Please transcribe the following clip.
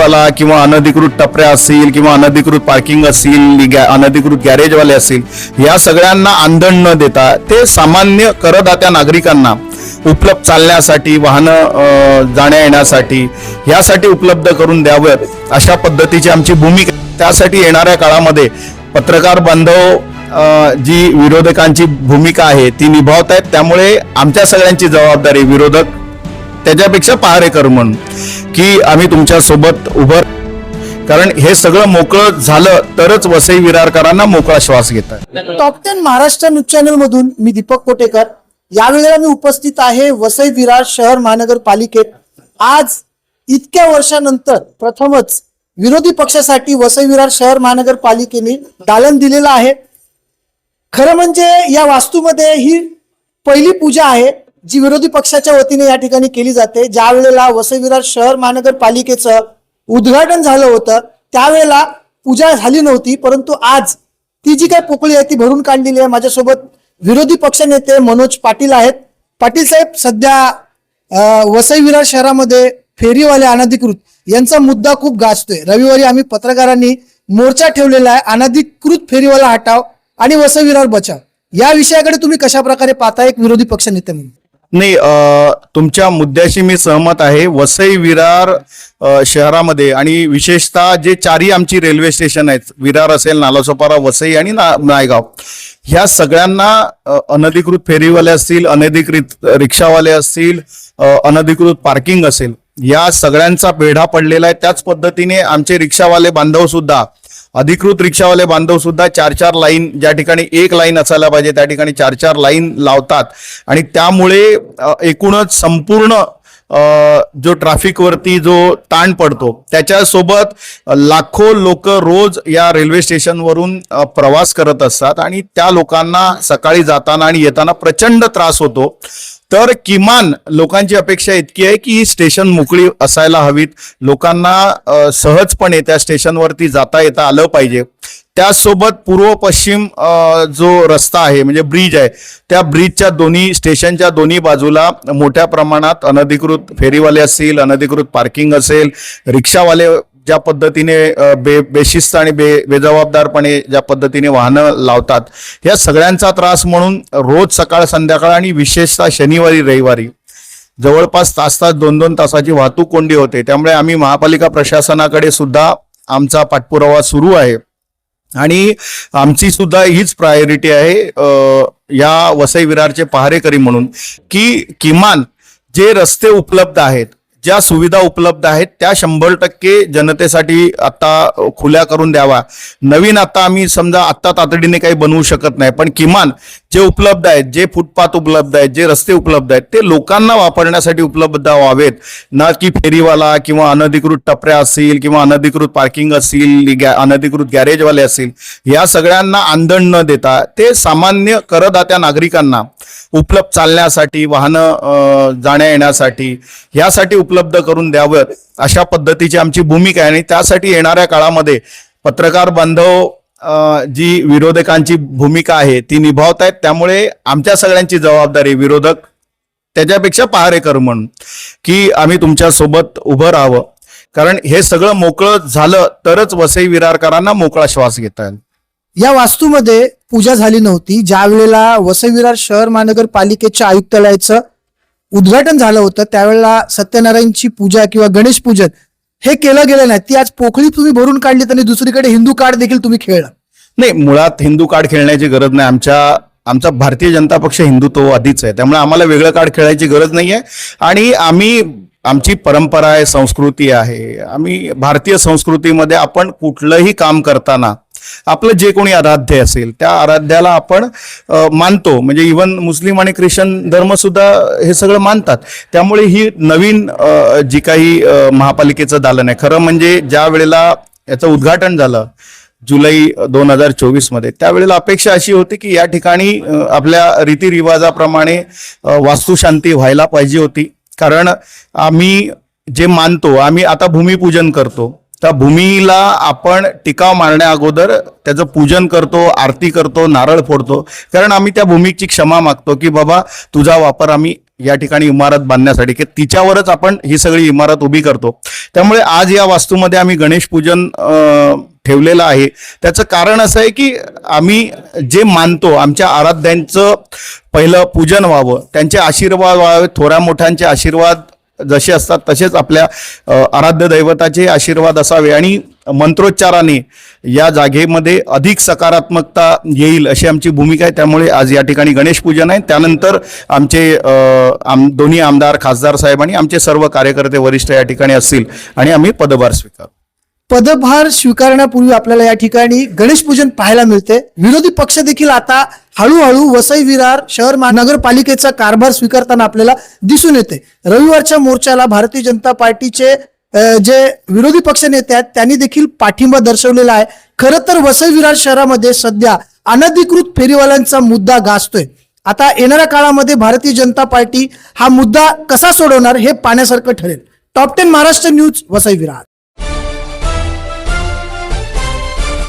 फेरीवाला किंवा अनधिकृत टपऱ्या असतील किंवा अनधिकृत पार्किंग असतील, अनधिकृत गॅरेजवाले असतील, या सगळ्यांना आंदण न देता ते सामान्य करदात्या नागरिकांना उपलब्ध चालण्यासाठी, वाहनं जाण्या येण्यासाठी यासाठी उपलब्ध करून द्यावेत अशा पद्धतीची आमची भूमिका. त्यासाठी येणाऱ्या काळामध्ये पत्रकार बांधव जी विरोधकांची भूमिका आहे ती निभावत आहेत. त्यामुळे आमच्या सगळ्यांची जबाबदारी, विरोधक त्याच्यापेक्षा पहारेकर म्हणून, की आम्ही तुमच्या सोबत उभं, कारण हे सगळं मोकळं झालं तरच वसई विरारकरांना मोकळा श्वास घेता येईल. टॉप 10 महाराष्ट्र न्यूज चॅनल मधून मी दीपक कोटेकर. यावेळेला मी उपस्थित आहे वसई विरार शहर महानगरपालिकेत. आज इतक्या वर्षानंतर प्रथमच विरोधी पक्षासाठी वसई विरार शहर महानगरपालिकेने दालन दिलेलं आहे. खरं म्हणजे या वास्तूमध्ये ही पहिली पूजा आहे जी विरोधी पक्षाच्या वतीने या ठिकाणी केली जाते. ज्या वेळेला वसई विरार शहर महानगरपालिकेचं उद्घाटन झालं होतं त्यावेळेला पूजा झाली नव्हती, परंतु आज ती जी काही पोकळी आहे ती भरून काढलेली आहे. माझ्यासोबत विरोधी पक्ष नेते मनोज पाटील आहेत. पाटील साहेब, सध्या वसई विरार शहरामध्ये फेरीवाले अनधिकृत यांचा मुद्दा खूप गाजतोय. रविवारी आम्ही पत्रकारांनी मोर्चा ठेवलेला आहे, अनधिकृत फेरीवाला हटाव आणि वसई विरार बचाव. या विषयाकडे तुम्ही कशा प्रकारे पाहता एक विरोधी पक्ष नेते म्हणून? नाही, तुमच्या मुद्द्याशी मी सहमत आहे. वसई विरार शहरामध्ये आणि विशेषतः जे चारही आमची रेल्वे स्टेशन आहेत, विरार असेल, नालासोपारा, वसई आणि नायगाव, ह्या सगळ्यांना अनधिकृत फेरीवाले असतील, अनधिकृत रिक्षावाले असतील, अनधिकृत पार्किंग असेल, या सगळ्यांचा बेढा पडलेला आहे. त्याच पद्धतीने आमचे रिक्षावाले बांधव सुद्धा, अधिकृत रिक्षावाले बांधव सुद्धा 4-4 लाईन, ज्या ठिकाणी 1 लाईन असायला पाहिजे त्या ठिकाणी 4-4 लाईन लावतात आणि त्यामुळे एकूणच संपूर्ण जो ट्रॅफिकवरती जो ताण पडतो, त्याच्यासोबत लाखो लोक रोज या रेल्वे स्टेशनवरून प्रवास करत असतात आणि त्या लोकांना सकाळी जाताना आणि येताना प्रचंड त्रास होतो. तर किमान लोकांची अपेक्षा इतकी आहे की ही स्टेशन मोकळी असायला हवीत, लोकांना सहजपणे त्या स्टेशनवरती जाता येता आलं पाहिजे. त्याचसोबत पूर्व पश्चिम जो रस्ता आहे म्हणजे ब्रिज आहे, त्या ब्रिजच्या दोन्ही स्टेशनच्या दोन्ही बाजूला मोठ्या प्रमाणात अनधिकृत फेरीवाले असतील, अनधिकृत पार्किंग असेल, रिक्षावाले ज्या पद्धतीने बेशिस्त आणि बेजबाबदारपणे ज्या पद्धतीने वाहनं लावतात, या सगळ्यांचा त्रास म्हणून रोज सकाळ संध्याकाळ आणि विशेषतः शनिवारी रविवारी जवळपास तास 2-2 तासाची वाहतूक कोंडी होते. त्यामुळे आम्ही महापालिका प्रशासनाकडे सुद्धा आमचा पाठपुरावा सुरू आहे आणि आमची सुद्धा हीच प्रायोरिटी आहे या वसई विरारचे पहारेकरी म्हणून, की किमान जे रस्ते उपलब्ध आहेत, ज्या सुविधा उपलब्ध आहेत त्या 100% जनतेसाठी आता खुल्या करून द्यावा. नवीन आता आम्ही समजा आता तातडीने काही बनवू शकत नाही, पण किमान जे उपलब्ध आहेत, जे फुटपाथ उपलब्ध आहेत, जे रस्ते उपलब्ध आहेत ते लोकांना वापरण्यासाठी उपलब्ध व्हावेत, ना की फेरीवाला किंवा अनधिकृत टपऱ्या असतील किंवा अनधिकृत पार्किंग असतील, अनधिकृत गॅरेजवाले असतील, या सगळ्यांना आंदण न देता ते सामान्य करदात्या नागरिकांना उपलब्ध चालण्यासाठी, वाहनं जाण्या येण्यासाठी यासाठी उपलब्ध करून द्यावेत अशा पद्धतीची आमची भूमिका आहे. आणि त्यासाठी येणाऱ्या काळामध्ये पत्रकार बांधव जी विरोधकांची भूमिका आहे ती निभावत आहेत. त्यामुळे आमच्या सगळ्यांची जबाबदारी, विरोधक त्याच्यापेक्षा पहारेकर म्हणून, की आम्ही तुमच्या सोबत उभं राहावं, कारण हे सगळं मोकळं झालं तरच वसई विरारकरांना मोकळा श्वास घेता येईल. या वास्तूमध्ये पूजा झाली नव्हती. ज्या वेळेला वसई विरार शहर महानगरपालिकेच्या आयुक्तालयाचं उद्घाटन झालं होतं त्यावेळेला सत्यनारायणची पूजा किंवा गणेश पूजन हे केलं गेलं नाही. ती आज पोकळी तुम्ही भरून काढली आणि दुसरीकडे हिंदू कार्ड देखील तुम्ही खेळला. नाही, मुळात हिंदू कार्ड खेळण्याची गरज नाही. आमचा भारतीय जनता पक्ष हिंदुत्ववादीच आहे, त्यामुळे आम्हाला वेगळं कार्ड खेळायची गरज नाहीये. आणि आमची परंपरा आहे, संस्कृती आहे. आम्ही भारतीय संस्कृतीमध्ये आपण कुठलंही काम करताना आपलं जे कोणी आराध्य असेल त्या आराध्याला आपण मानतो. म्हणजे इव्हन मुस्लिम आणि ख्रिश्चन धर्म सुद्धा हे सगळं मानतात. त्यामुळे ही नवीन जी काही महापालिकेचं दालन आहे, खरं म्हणजे ज्या वेळेला याचं उद्घाटन झालं जुलै 2024 मध्ये, त्यावेळेला अपेक्षा अशी होती की या ठिकाणी आपल्या रीतिरिवाजाप्रमाणे वास्तुशांती व्हायला पाहिजे होती. कारण आम्ही जे मानतो, आम्ही आता भूमिपूजन करतो, त्या भूमीला आपण टिकाव मारण्या अगोदर त्याचं पूजन करतो, आरती करतो, नारळ फोडतो, कारण आम्ही त्या भूमीची क्षमा मागतो की बाबा तुझा वापर आम्ही या ठिकाणी इमारत बांधण्यासाठी की तिच्यावरच आपण ही सगळी इमारत उभी करतो. त्यामुळे आज या वास्तूमध्ये आम्ही गणेश पूजन ठेवलेलं आहे. त्याचं कारण असं आहे की आम्ही जे मानतो आमच्या आराध्यांचं पहिलं पूजन व्हावं, त्यांचे आशीर्वाद व्हावे, थोड्या मोठ्यांचे आशीर्वाद जसे असतात तसेच आपल्या आराध्य दैवताचे आशीर्वाद असावे आणि मंत्रोच्चाराने या जागेमध्ये अधिक सकारात्मकता येईल अशी आमची भूमिका आहे. त्यामुळे आज या ठिकाणी गणेश पूजन आहे. त्यानंतर आमचे दोन्ही आमदार, खासदार साहेब आणि आमचे सर्व कार्यकर्ते वरिष्ठ या ठिकाणी असतील आणि आम्ही पदभार स्वीकार. पदभार स्वीकारण्यापूर्वी आपल्याला या ठिकाणी गणेश पूजन पाहायला मिळते. विरोधी पक्ष देखील आता हळूहळू वसई विरार शहर महानगरपालिकेचा कारभार स्वीकारताना आपल्याला दिसून येते. रविवारच्या मोर्चाला भारतीय जनता पार्टीचे जे विरोधी पक्ष नेते आहेत त्यांनी देखील पाठिंबा दर्शवलेला आहे. खरं तर वसई विरार शहरामध्ये सध्या अनधिकृत फेरीवाल्यांचा मुद्दा गाजतोय. आता येणाऱ्या काळामध्ये भारतीय जनता पार्टी हा मुद्दा कसा सोडवणार हे पाहण्यासारखं ठरेल. Top 10 Maharashtra news, Vasai Virar.